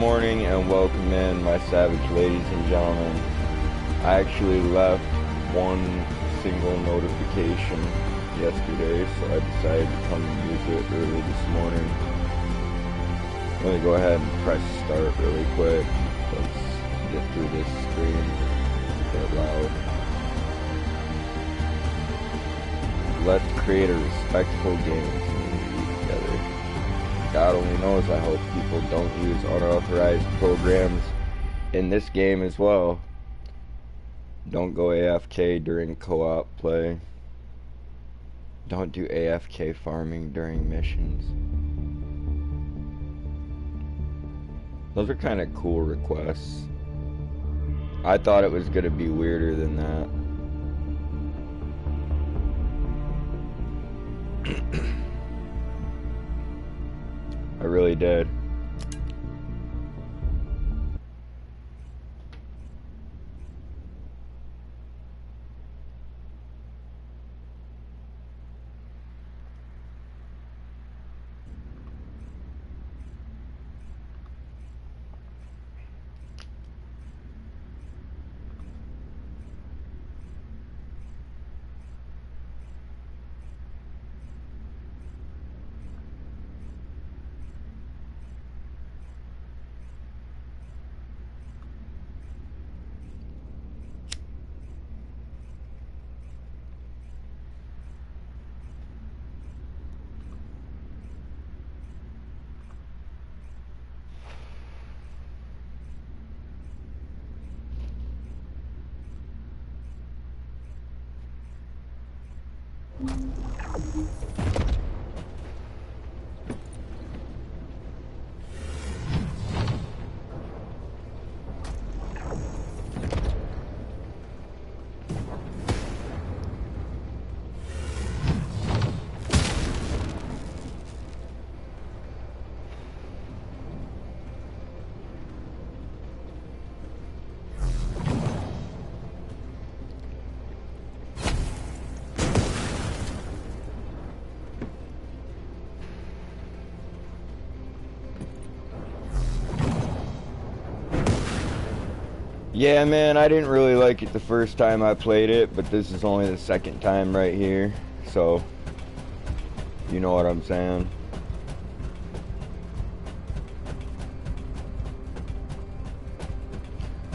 Morning and welcome in, my savage ladies and gentlemen. I actually left one single notification yesterday, so I decided to come use it early this morning. I'm going to go ahead and press start really quick. Let's get through this screen. It's a bit loud. Let's create a respectful gaming community together. God only knows, I hope people don't use unauthorized programs in this game as well. Don't go AFK during co-op play. Don't do AFK farming during missions. Those are kind of cool requests. I thought it was going to be weirder than that. I really did. Yeah, man, I didn't really like it the first time I played it, but this is only the second time right here, so you know what I'm saying.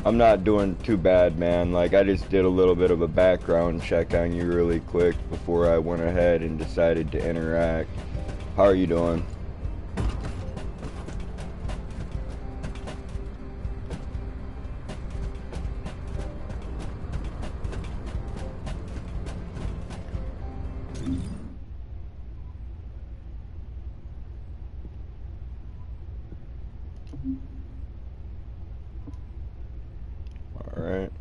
I'm not doing too bad, man. Like, I just did a little bit of a background check on you really quick before I went ahead and decided to interact. How are you doing? Alright.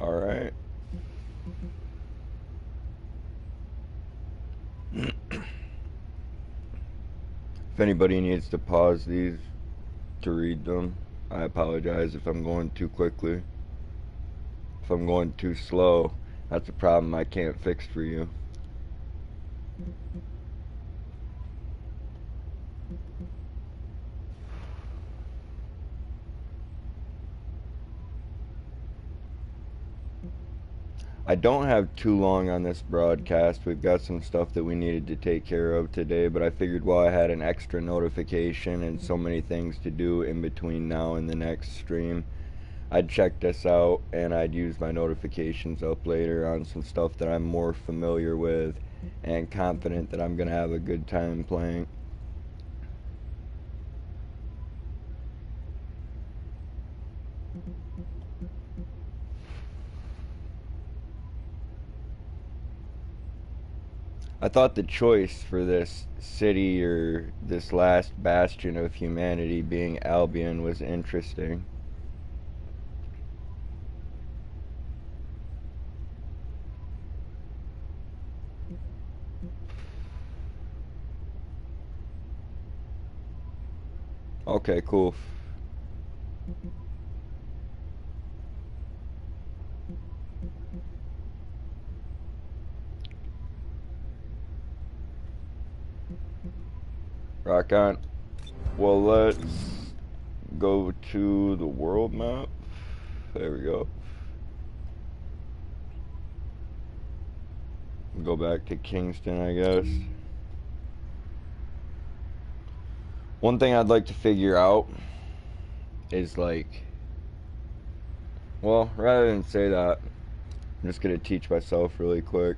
Alright. If anybody needs to pause these to read them, I apologize if I'm going too quickly. If I'm going too slow, that's a problem I can't fix for you. I don't have too long on this broadcast. We've got some stuff that we needed to take care of today, but I figured while I had an extra notification and so many things to do in between now and the next stream, I'd check this out and I'd use my notifications up later on some stuff that I'm more familiar with and confident that I'm going to have a good time playing. I thought the choice for this city or this last bastion of humanity being Albion was interesting. Okay, cool. Rock on. Well, let's go to the world map. There we go. Go back to Kingston, I guess. One thing I'd like to figure out is like, well, rather than say that, I'm just gonna teach myself really quick.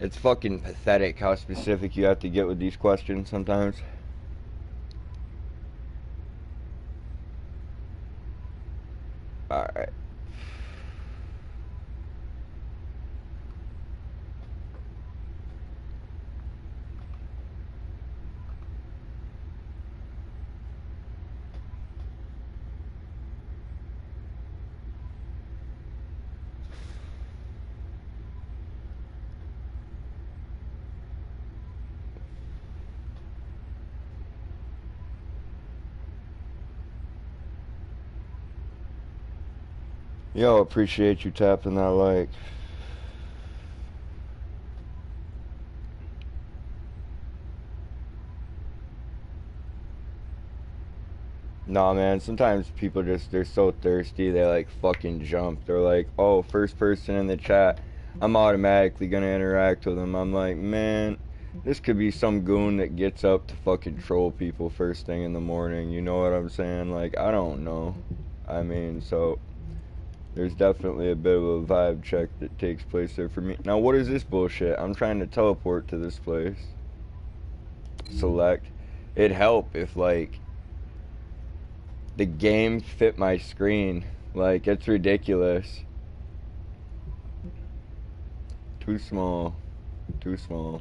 It's fucking pathetic how specific you have to get with these questions sometimes. Alright. Yo, appreciate you tapping that like. Nah, man, sometimes people just, they're so thirsty, they like fucking jump. They're like, oh, first person in the chat, I'm automatically gonna interact with them. I'm like, man, this could be some goon that gets up to fucking troll people first thing in the morning. You know what I'm saying? Like, I don't know. I mean, so there's definitely a bit of a vibe check that takes place there for me. Now, what is this bullshit? I'm trying to teleport to this place. Select. It'd help if, like, the game fit my screen. Like, it's ridiculous. Too small. Too small.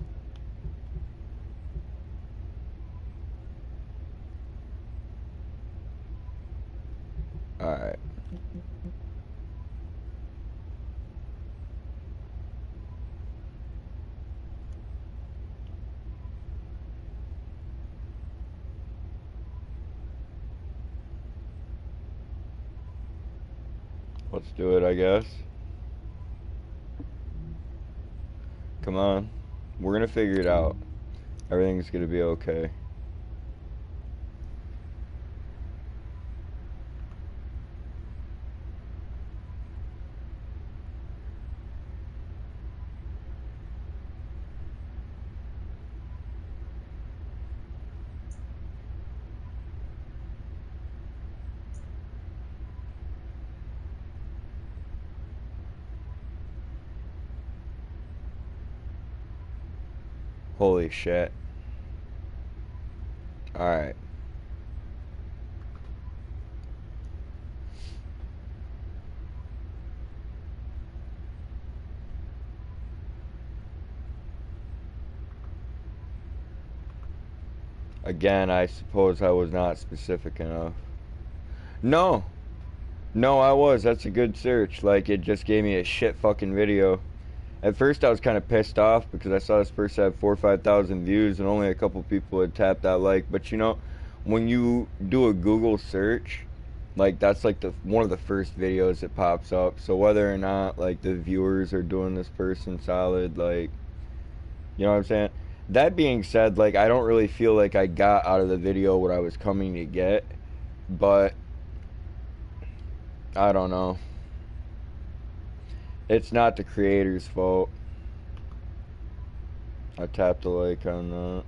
Alright. Let's do it, I guess. Come on. We're gonna figure it out. Everything's gonna be okay. Holy shit. Alright. Again, I suppose I was not specific enough. No! No, I was. That's a good search. Like, it just gave me a shit fucking video. At first, I was kind of pissed off because I saw this person have 4,000 or 5,000 views and only a couple people had tapped that like. But you know, when you do a Google search, like that's like the one of the first videos that pops up. So whether or not like the viewers are doing this person solid, like, you know what I'm saying? That being said, like I don't really feel like I got out of the video what I was coming to get, but I don't know. It's not the creator's fault. I tapped the like on that.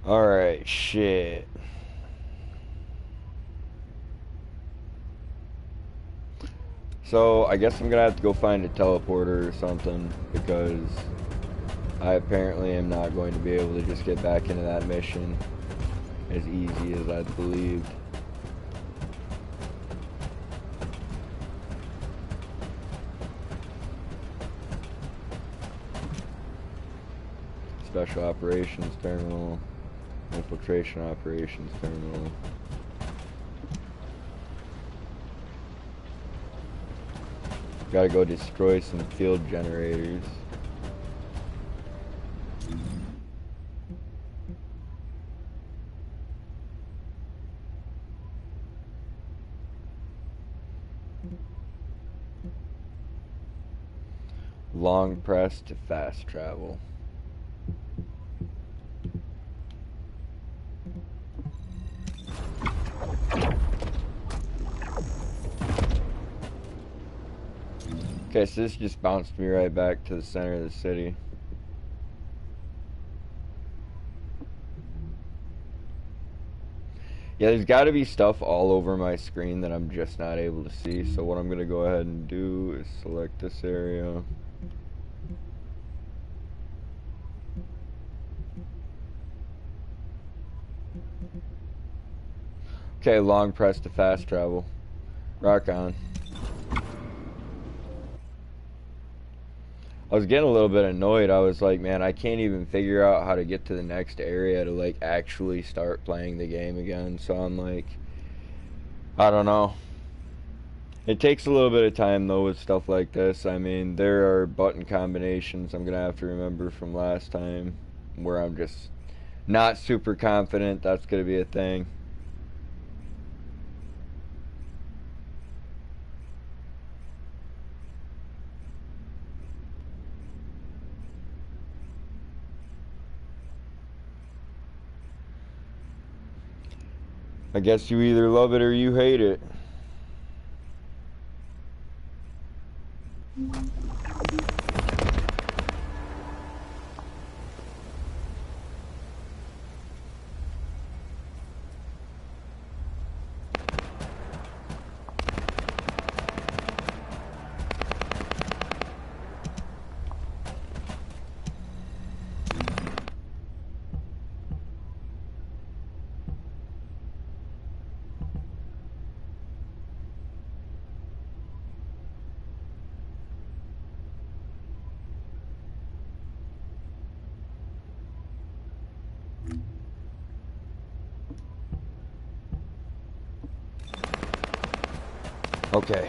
Alright, shit. So, I guess I'm gonna have to go find a teleporter or something, because I apparently am not going to be able to just get back into that mission as easy as I believed. Special Operations Terminal. Infiltration Operations Terminal. Gotta go destroy some field generators. Long press to fast travel. Okay, so this just bounced me right back to the center of the city. Yeah, there's got to be stuff all over my screen that I'm just not able to see. So what I'm going to go ahead and do is select this area. Okay, long press to fast travel. Rock on. I was getting a little bit annoyed. I was like, man, I can't even figure out how to get to the next area to like actually start playing the game again. So I'm like, I don't know. It takes a little bit of time though with stuff like this. I mean, there are button combinations I'm gonna have to remember from last time where I'm just not super confident that's gonna be a thing. I guess you either love it or you hate it. Okay.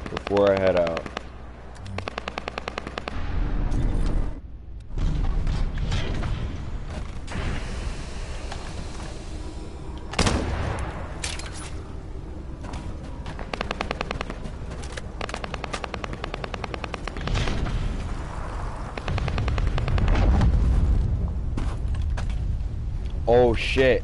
Before I head out. Oh shit.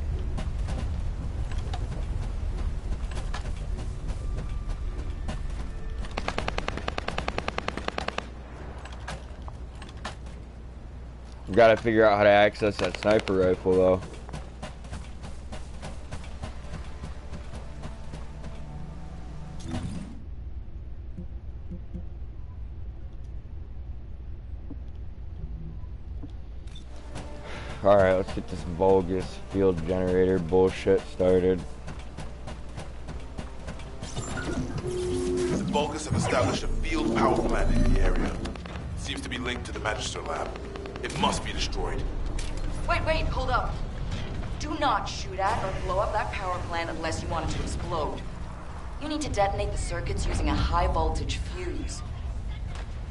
We've got to figure out how to access that sniper rifle though. Alright, let's get this bogus field generator bullshit started. The Vulgus have established a field power plant in the area. It seems to be linked to the Magister lab. It must be destroyed. Wait, hold up. Do not shoot at or blow up that power plant unless you want it to explode. You need to detonate the circuits using a high voltage fuse.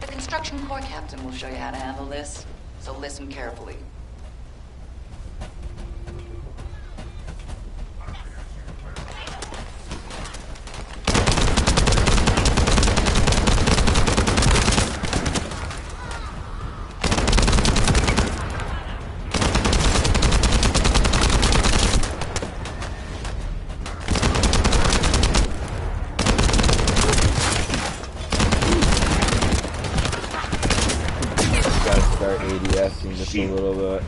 The construction corps captain will show you how to handle this, so listen carefully. Start ADSing just a little bit.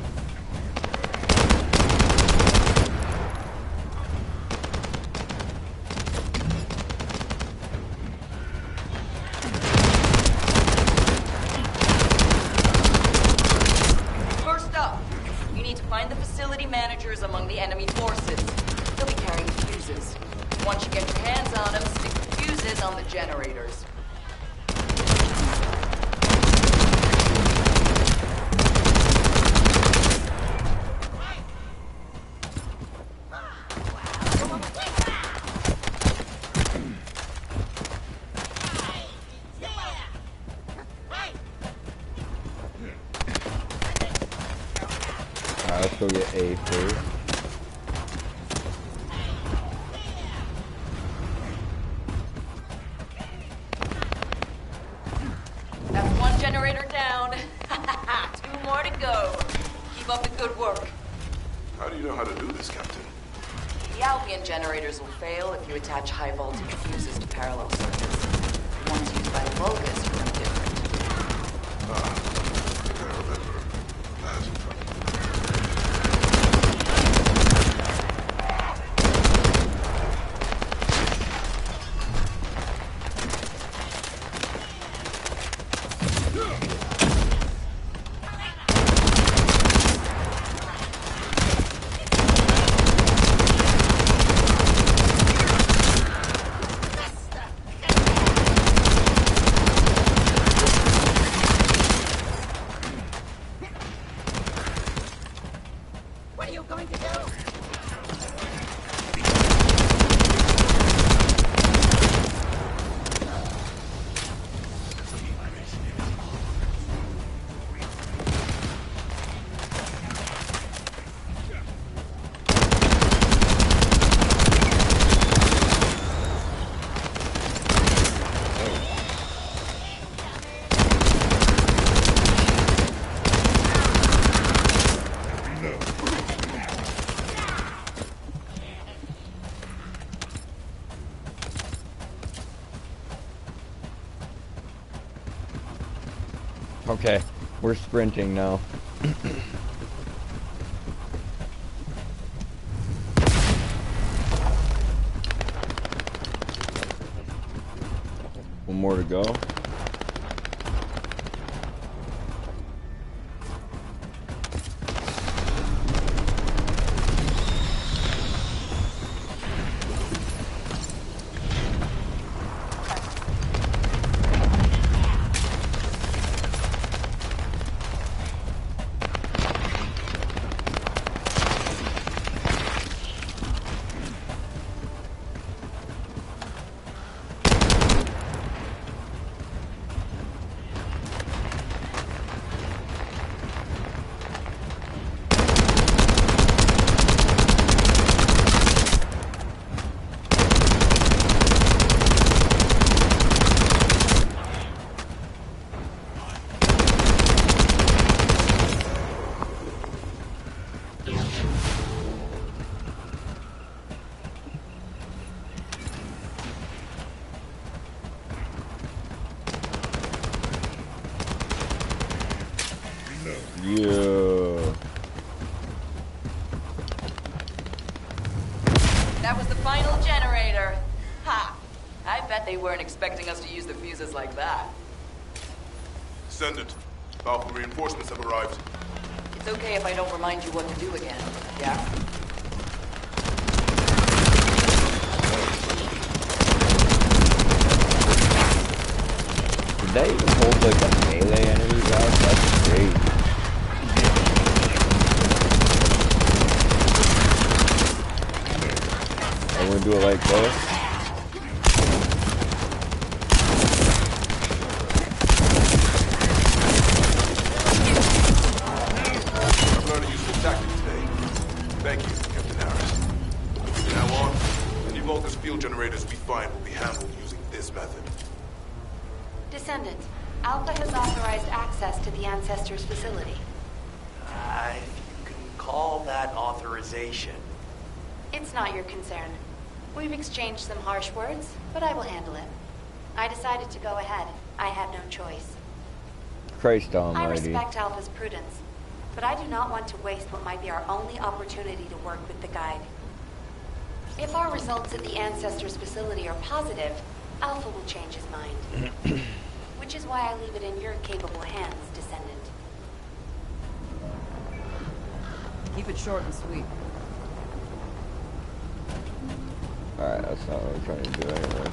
First up, you need to find the facility managers among the enemy forces. They'll be carrying fuses. Once you get your hands on them, stick the fuses on the generators. Let's go get A first. That's one generator down. 2 more to go. Keep up the good work. How do you know how to do this, Captain? The Albion generators will fail if you attach high voltage fuses to parallel circuits. The ones used by the Vulgus are no different. I think I remember. That's funny. What are you going to do? Okay, we're sprinting now. One more to go. Yeah. That was the final generator. Ha! I bet they weren't expecting us to use the fuses like that. Descendant, Alpha reinforcements have arrived. It's okay if I don't remind you what to do again, yeah? Did that even hold like a melee enemy guy? That's great. I'm gonna do it like this. smokers field generators we find will be handled using this method. Descendant, Alpha has authorized access to the Ancestors' facility. You can call that authorization. It's not your concern. We've exchanged some harsh words, but I will handle it. I decided to go ahead. I had no choice. Christ I almighty. respect Alpha's prudence, but I do not want to waste what might be our only opportunity to work with the Guide. If our results at the Ancestors' facility are positive, Alpha will change his mind. Which is why I leave it in your capable hands, Descendant. Keep it short and sweet. Alright, that's not what I'm trying to do anyway.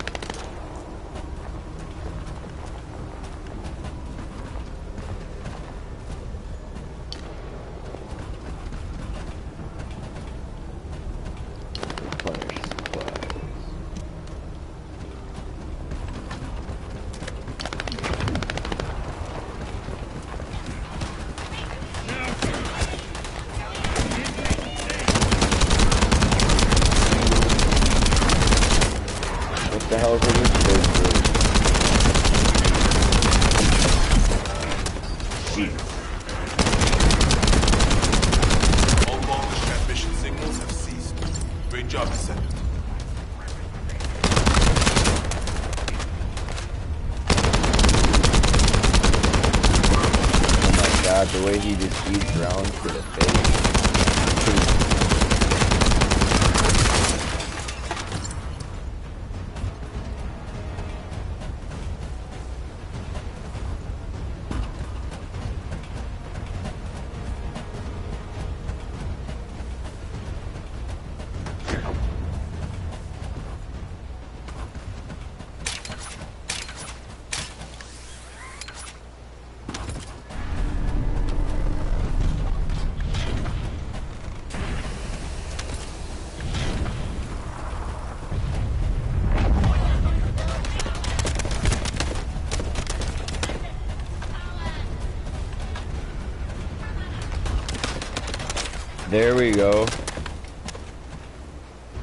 Replenish supplies. What the hell is this big? All longest transmission signals have ceased. Great job, Descendant. Oh my god, the way he just eats rounds to the face. There we go.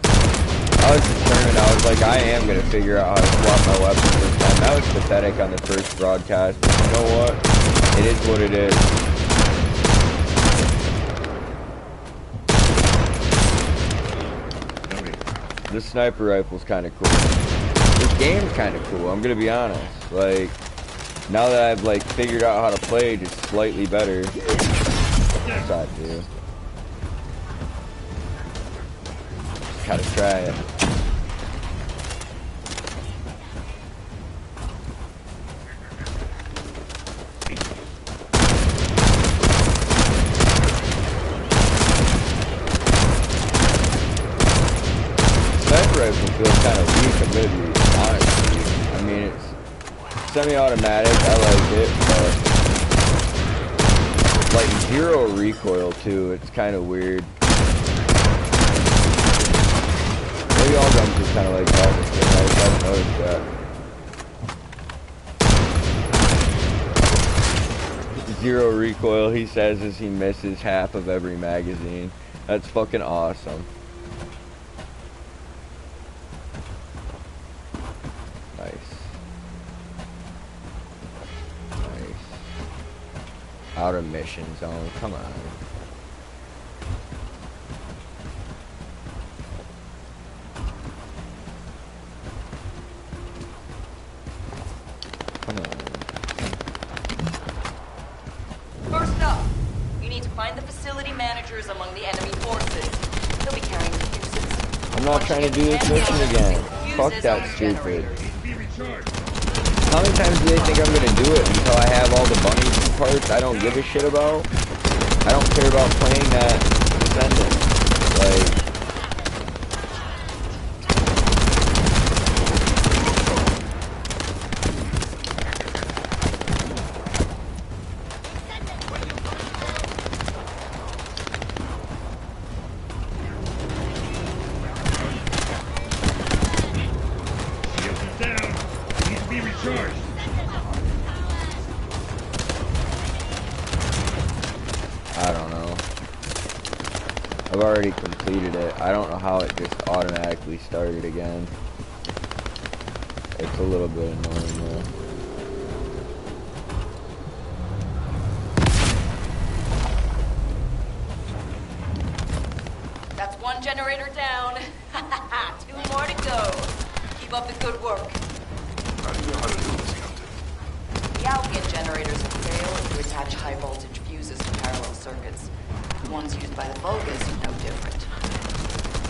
I was determined. I was like, I am going to figure out how to swap my weapons this time. That was pathetic on the first broadcast, but you know what? It is what it is. This sniper rifle's kind of cool. This game's kind of cool, I'm going to be honest. Like, now that I've, like, figured out how to play just slightly better. Yes, I do. Gotta try it. Sniper rifle feels kind of weak, I'm gonna be honest with you. I mean, it's semi-automatic, I like it, but like zero recoil too, it's kind of weird. Maybe all guns are kind of like that. I haven't noticed that. Zero recoil, he says, as he misses half of every magazine. That's fucking awesome. Nice. Nice. Outer mission zone, come on. First up, you need to find the facility managers among the enemy forces. They'll be carrying fuses. I'm not trying to do this mission again. Fuck that stupid. How many times do they think I'm gonna do it until I have all the bunny parts I don't give a shit about? I don't care about playing that Descendants. Like, I I've already completed it. I don't know how it just automatically started again. It's a little bit annoying though. That's one generator down. 2 more to go. Keep up the good work. How do you know how to do this, Captain? The outget generators fail if you attach high voltage fuses to parallel circuits. The ones used by the Vulgas are no different.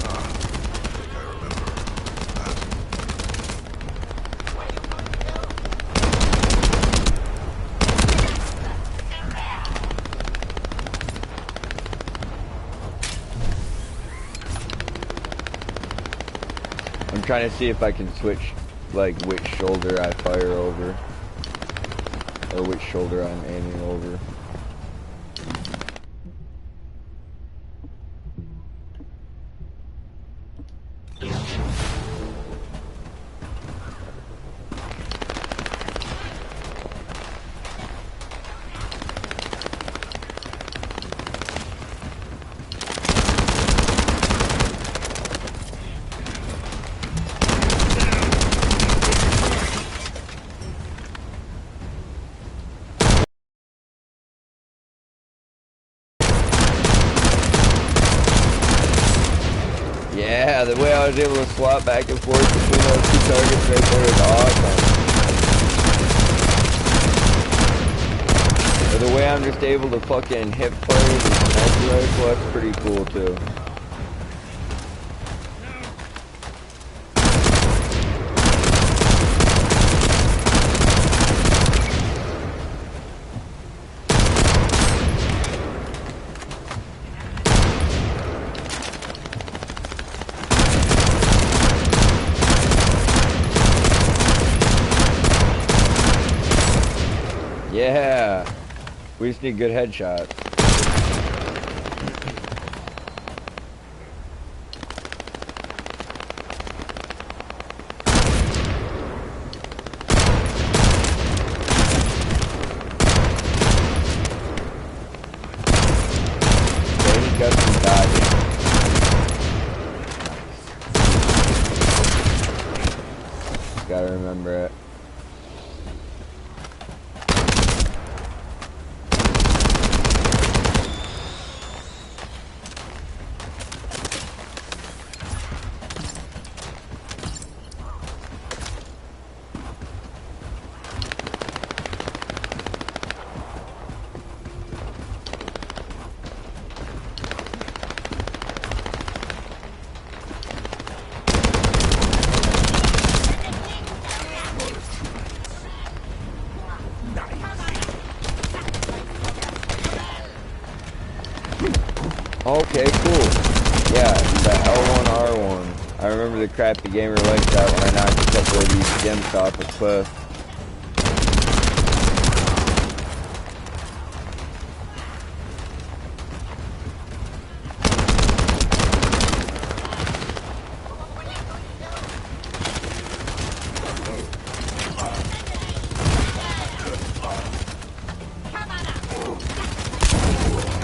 I think I remember that. I'm trying to see if I can switch, like, which shoulder I fire over. Or which shoulder I'm aiming over. Yeah, the way I was able to swap back and forth between those 2 targets right there is awesome. Or the way I'm just able to fucking hip fire with the sniper rifle, that's pretty cool too. Yeah, we just need good headshots. Okay, he got some dodging. Gotta remember it. Okay, cool. Yeah, the L1R1. I remember the crappy gamer like that when I knocked a couple of these gems off a cliff.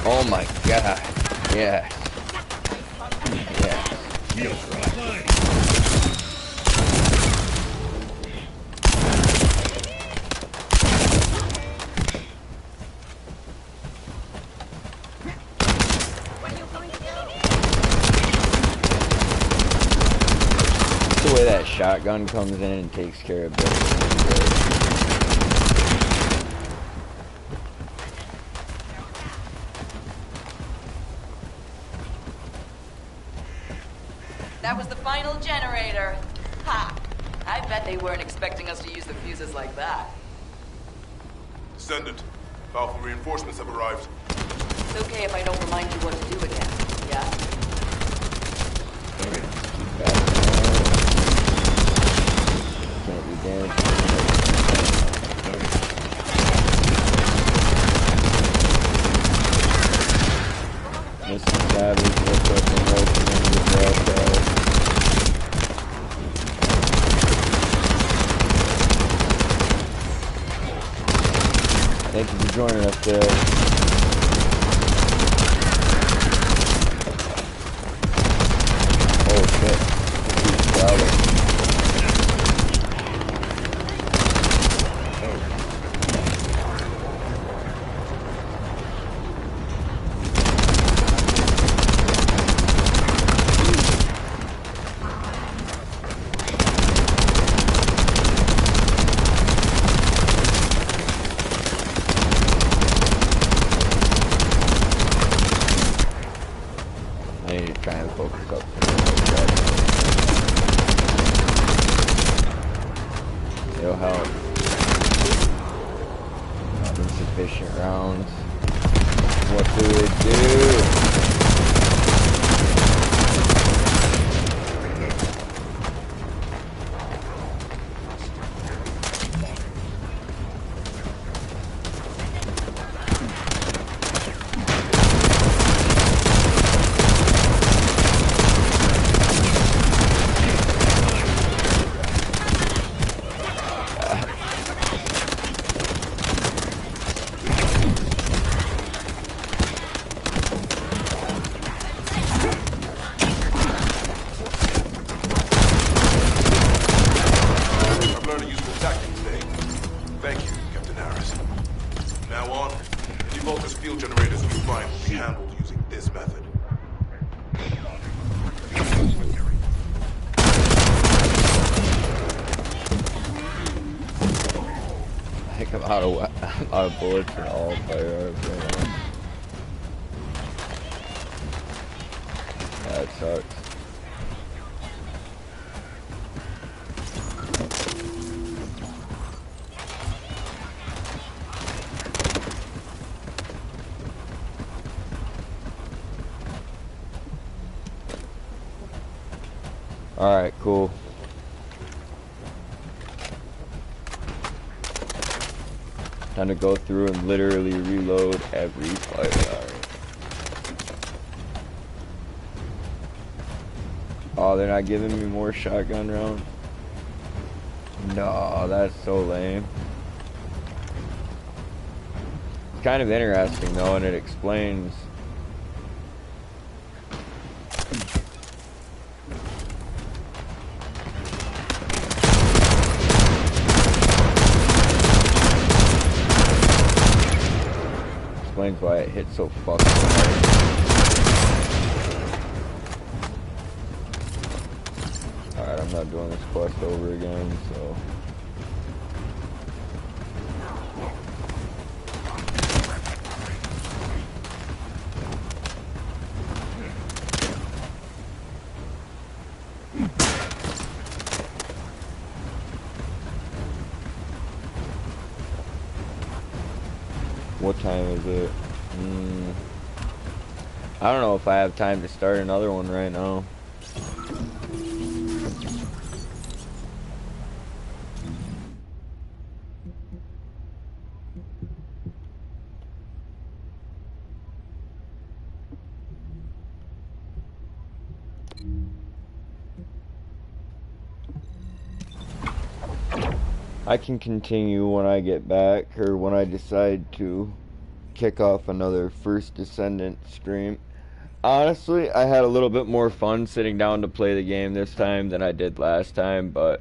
Oh my god. Yeah. Yeah. The way that shotgun comes in and takes care of business. That was the final generator. Ha! I bet they weren't expecting us to use the fuses like that. Descendant, powerful reinforcements have arrived. It's okay if I don't remind you what to do again, yeah? Can't be damaged. Mr. Savage, what's up and welcome into the broadcast. Thank you for joining us there. help. Insufficient rounds. What do we do? Out of bullets and all firearms right now. That sucks. Alright, cool. Time to go through and literally reload every firearm. Oh, they're not giving me more shotgun rounds? No, that's so lame. It's kind of interesting though, and it explains. Explains why it hits so fucking hard. Alright, I'm not doing this quest over again, so. What time is it? I don't know if I have time to start another one right now. I can continue when I get back, or when I decide to kick off another first Descendant stream. Honestly, I had a little bit more fun sitting down to play the game this time than I did last time, but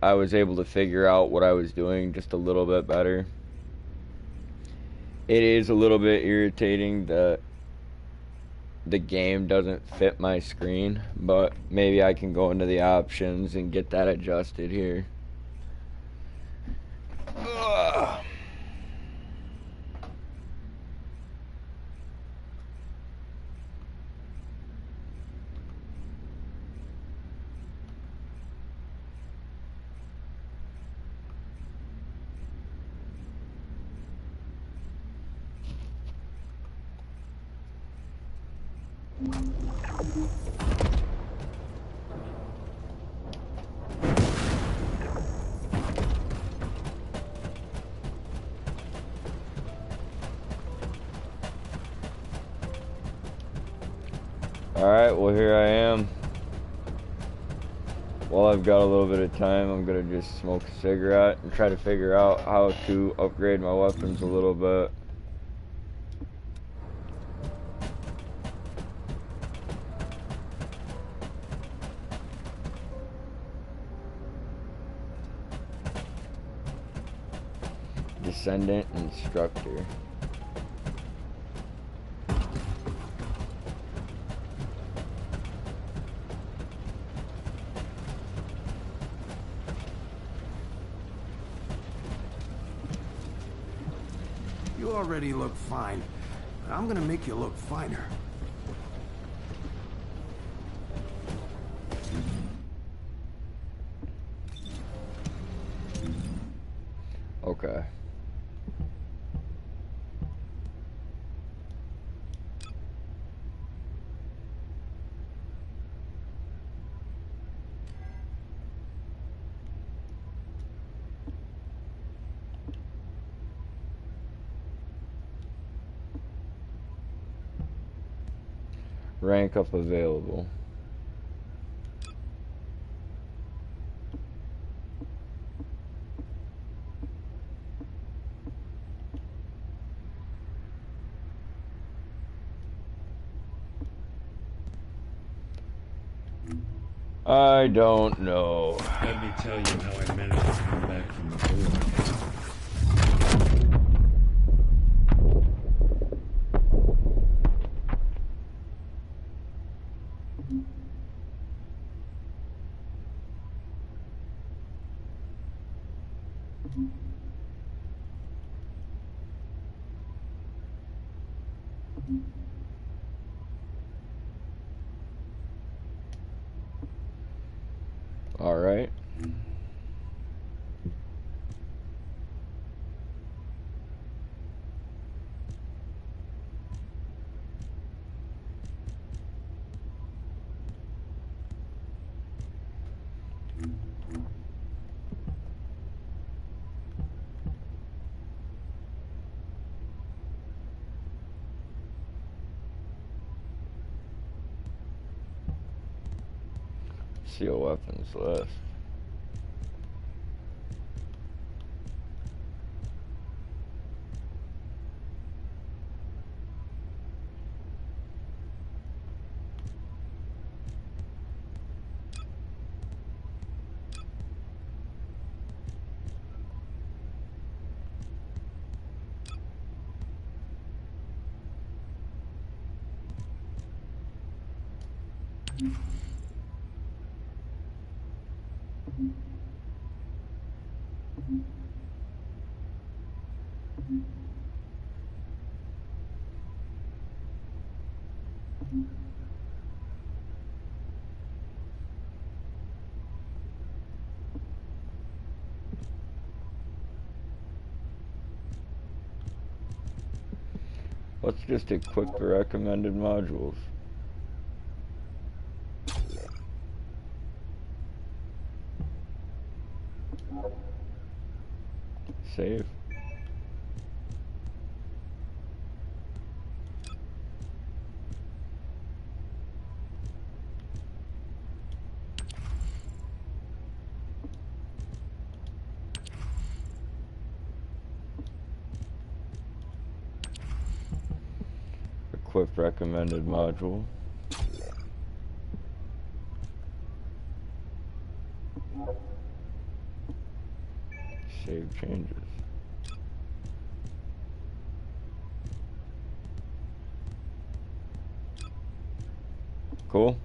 I was able to figure out what I was doing just a little bit better. It is a little bit irritating that the game doesn't fit my screen, but maybe I can go into the options and get that adjusted here. Ugh. Alright, well here I am. While I've got a little bit of time, I'm gonna just smoke a cigarette and try to figure out how to upgrade my weapons a little bit. Descendant Instructor. You already look fine. I'm gonna make you look finer. Okay. Rank up available. I don't know. Let me tell you how I managed to come back from the gulag. All right. Seal weapons list. Let's just equip the recommended modules. Save. Equip recommended module. Save changes. Cool.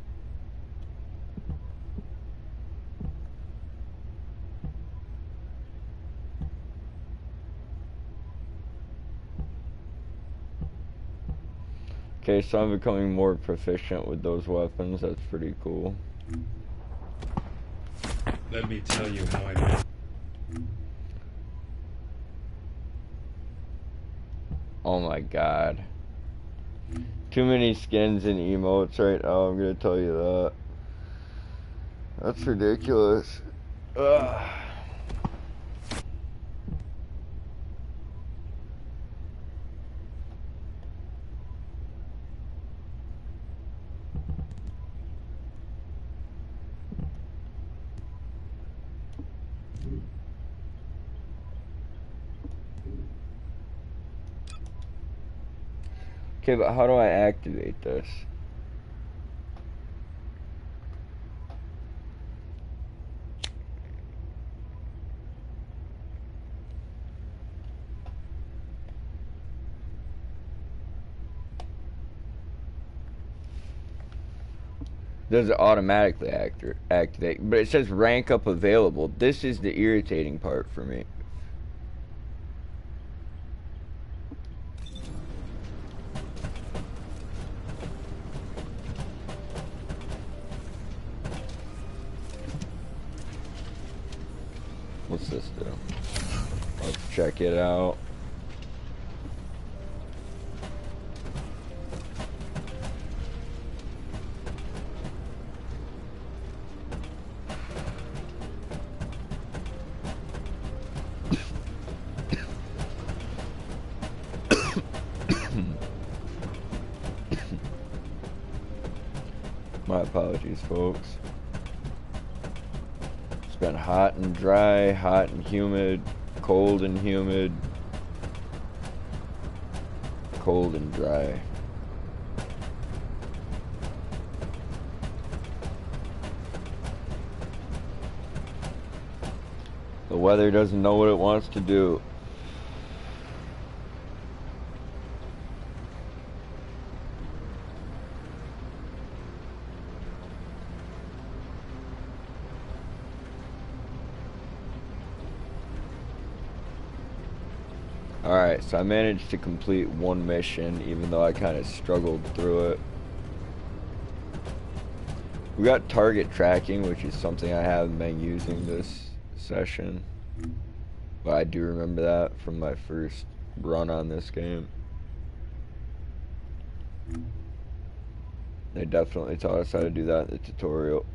Okay, so I'm becoming more proficient with those weapons. That's pretty cool. Let me tell you how I managed. Oh my god. Too many skins and emotes right now, I'm gonna tell you that. That's ridiculous. Ugh. Okay, but how do I activate this? Does it automatically activate? But it says rank up available. This is the irritating part for me. What's this do? Oh. check it out. My apologies, folks. It's been hot and dry, hot and humid, cold and humid, cold and dry. The weather doesn't know what it wants to do. Alright, so I managed to complete one mission, even though I kind of struggled through it. We got target tracking, which is something I haven't been using this session. But I do remember that from my first run on this game. They definitely taught us how to do that in the tutorial.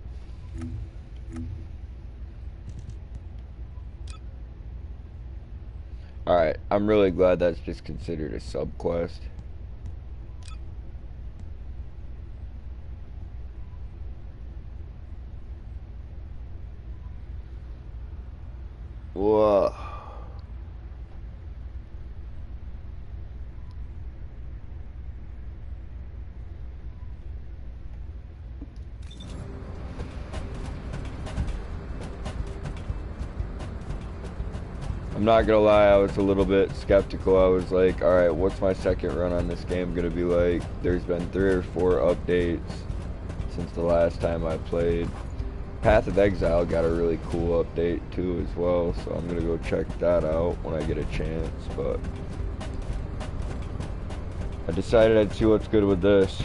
Alright, I'm really glad that's just considered a sub-quest. Whoa. I'm not gonna lie, I was a little bit skeptical. I was like, alright, what's my second run on this game gonna be like? There's been 3 or 4 updates since the last time I played. Path of Exile got a really cool update too as well, so I'm gonna go check that out when I get a chance, but I decided I'd see what's good with this.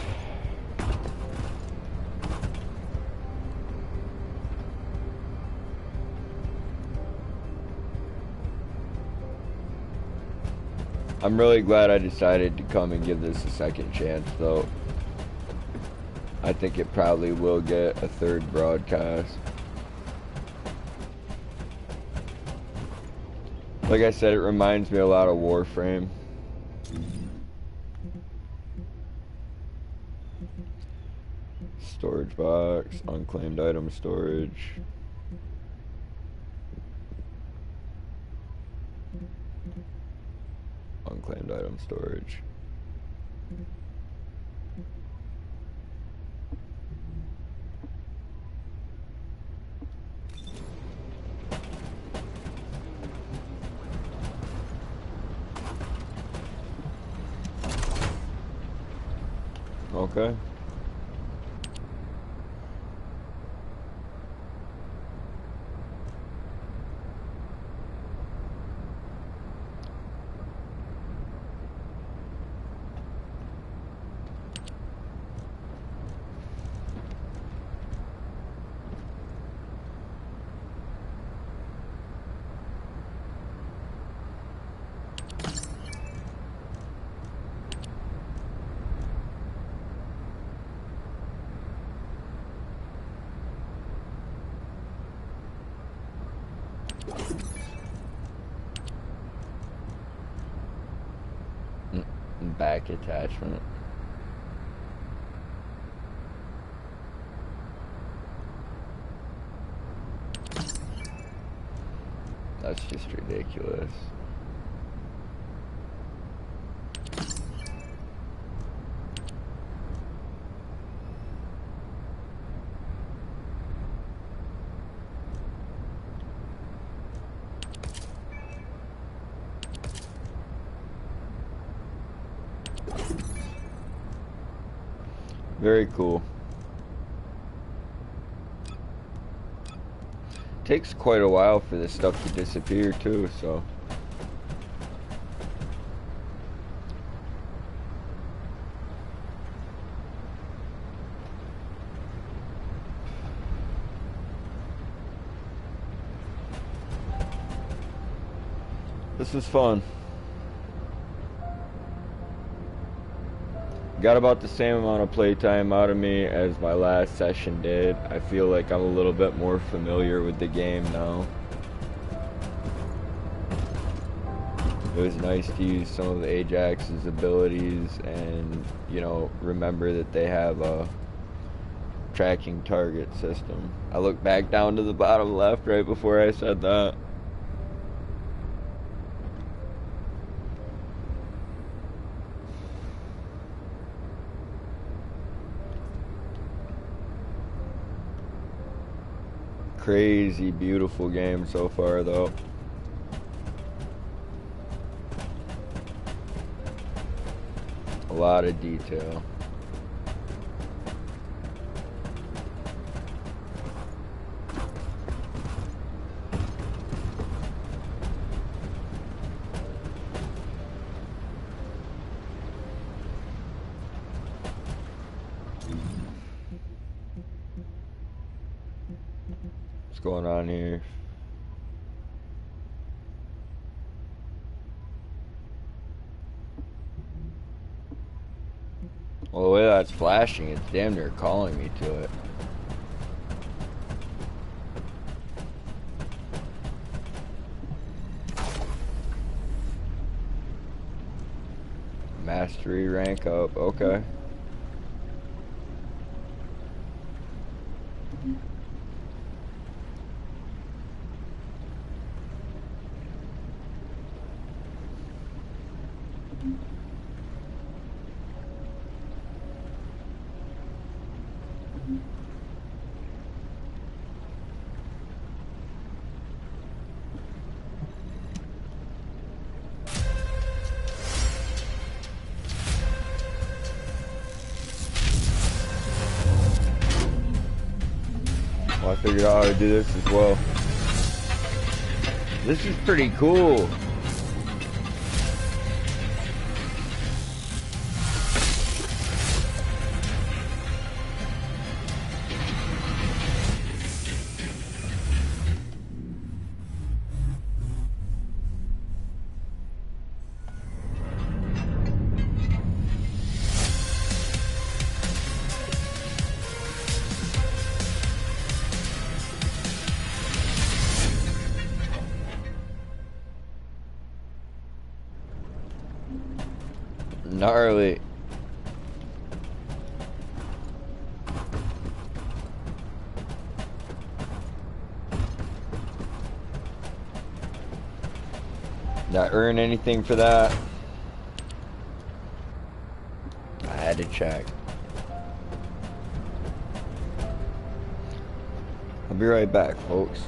I'm really glad I decided to come and give this a second chance, though. I think it probably will get a 3rd broadcast. Like I said, it reminds me a lot of Warframe. Storage box, unclaimed item storage. Unclaimed item storage. Okay. Back attachment. That's just ridiculous. Very cool. Takes quite a while for this stuff to disappear too, so. This is fun. Got about the same amount of playtime out of me as my last session did. I feel like I'm a little bit more familiar with the game now. It was nice to use some of Ajax's abilities and, you know, remember that they have a tracking target system. I looked back down to the bottom left right before I said that. Crazy beautiful game so far though. A lot of detail. What's going on here? Well, the way that's flashing, it's damn near calling me to it. Mastery rank up, okay. Well, I figured out how to do this as well. This is pretty cool. Gnarly. Did I earn anything for that? I had to check. I'll be right back, folks.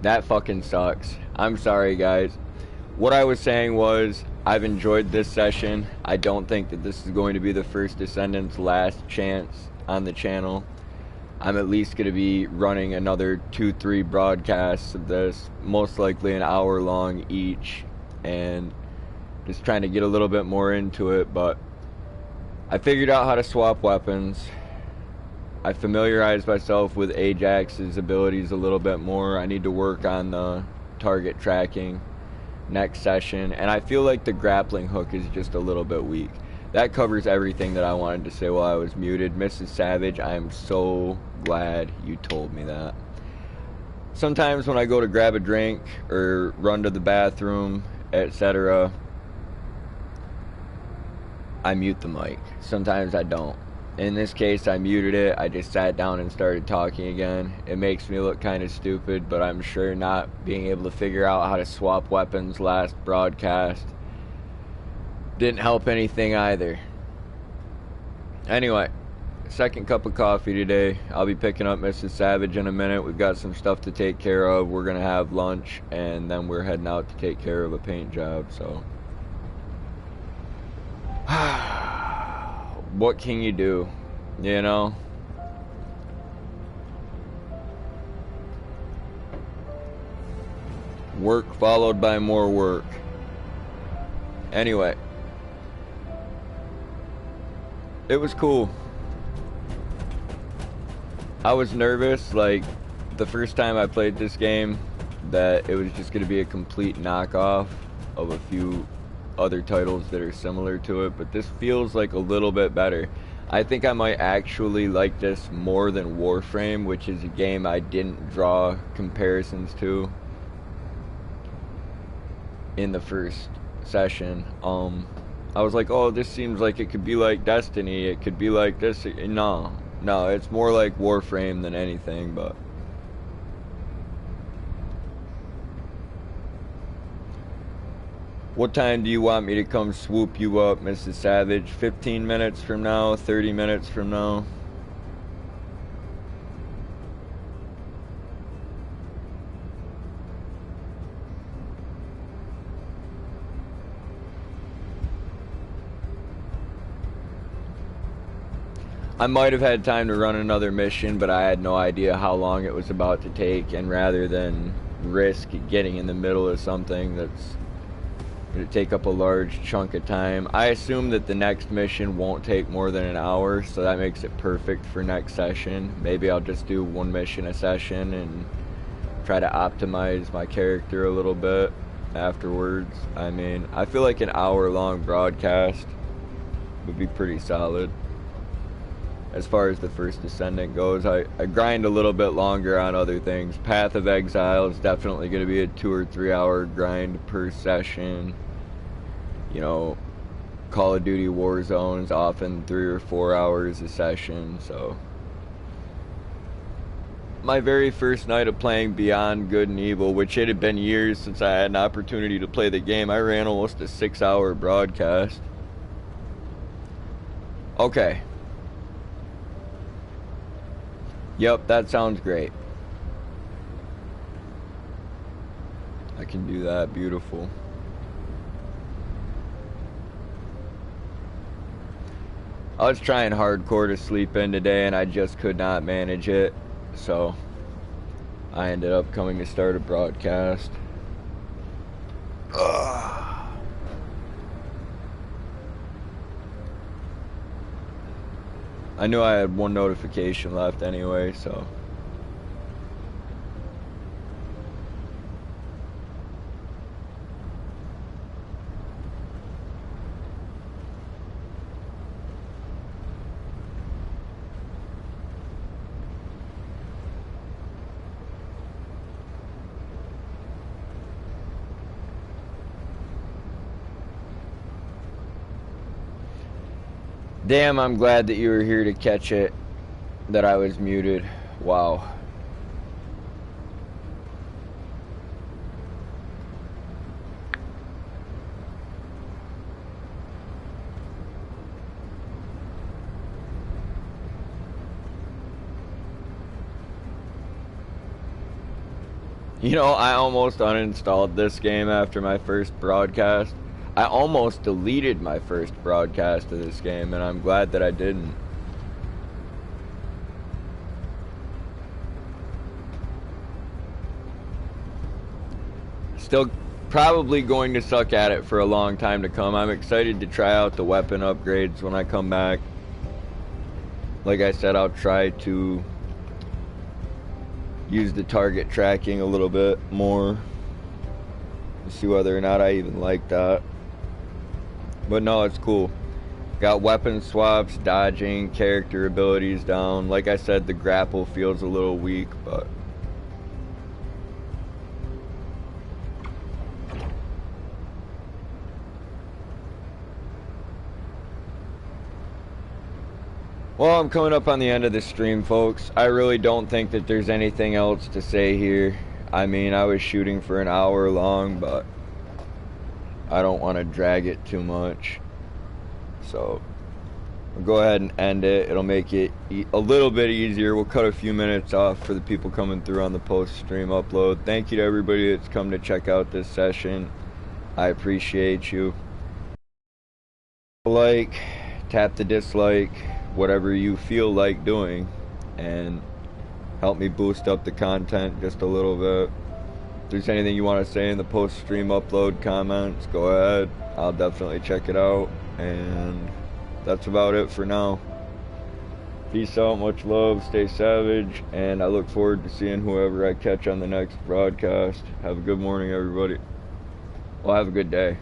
That fucking sucks. I'm sorry, guys. What I was saying was, I've enjoyed this session. I don't think that this is going to be the first Descendants last chance on the channel. I'm at least going to be running another 2-3 broadcasts of this, most likely an hour long each, and just trying to get a little bit more into it. But I figured out how to swap weapons. I familiarized myself with Ajax's abilities a little bit more. I need to work on the target tracking next session, and I feel like the grappling hook is just a little bit weak. That covers everything that I wanted to say while I was muted. Mrs. Savage, I am so glad you told me that. Sometimes when I go to grab a drink or run to the bathroom, etc., I mute the mic. Sometimes I don't. In this case, I muted it. I just sat down and started talking again. It makes me look kind of stupid, but I'm sure not being able to figure out how to swap weapons last broadcast didn't help anything either. Anyway, second cup of coffee today. I'll be picking up Mrs. Savage in a minute. We've got some stuff to take care of. We're going to have lunch, and then we're heading out to take care of a paint job, so. What can you do, you know? Work followed by more work. Anyway, it was cool. I was nervous, like, the first time I played this game, that it was just going to be a complete knockoff of a few other titles that are similar to it, but this feels like a little bit better. I think I might actually like this more than Warframe, which is a game I didn't draw comparisons to in the first session. I was like, oh, this seems like it could be like Destiny, it could be like this. No, it's more like Warframe than anything. But what time do you want me to come swoop you up, Mrs. Savage? 15 minutes from now? 30 minutes from now? I might have had time to run another mission, but I had no idea how long it was about to take, and rather than risk getting in the middle of something that's going to take up a large chunk of time, I assume that the next mission won't take more than an hour, so that makes it perfect for next session. Maybe I'll just do one mission a session and try to optimize my character a little bit afterwards. I mean, I feel like an hour-long broadcast would be pretty solid. As far as the first Descendant goes, I grind a little bit longer on other things. Path of Exile is definitely going to be a 2 or 3 hour grind per session. You know, Call of Duty Warzone is often 3 or 4 hours a session, so. My very first night of playing Beyond Good and Evil, which it had been years since I had an opportunity to play the game, I ran almost a 6-hour broadcast. Okay. Yep, that sounds great. I can do that. Beautiful. I was trying hardcore to sleep in today, and I just could not manage it. So I ended up coming to start a broadcast. Ugh. I knew I had one notification left anyway, so. Damn, I'm glad that you were here to catch it, that I was muted. Wow. You know, I almost uninstalled this game after my first broadcast. I almost deleted my first broadcast of this game, and I'm glad that I didn't. Still probably going to suck at it for a long time to come. I'm excited to try out the weapon upgrades when I come back. Like I said, I'll try to use the target tracking a little bit more to see whether or not I even like that. But no, it's cool. Got weapon swaps, dodging, character abilities down. Like I said, the grapple feels a little weak, but well, I'm coming up on the end of the stream, folks. I really don't think that there's anything else to say here. I mean, I was shooting for an hour long, but I don't want to drag it too much. So, I'll go ahead and end it. It'll make it a little bit easier. We'll cut a few minutes off for the people coming through on the post-stream upload. Thank you to everybody that's come to check out this session. I appreciate you. Like, tap the dislike, whatever you feel like doing, and help me boost up the content just a little bit. If there's anything you want to say in the post-stream upload comments, go ahead. I'll definitely check it out, and that's about it for now. Peace out, much love, stay savage, and I look forward to seeing whoever I catch on the next broadcast. Have a good morning, everybody. Well, have a good day.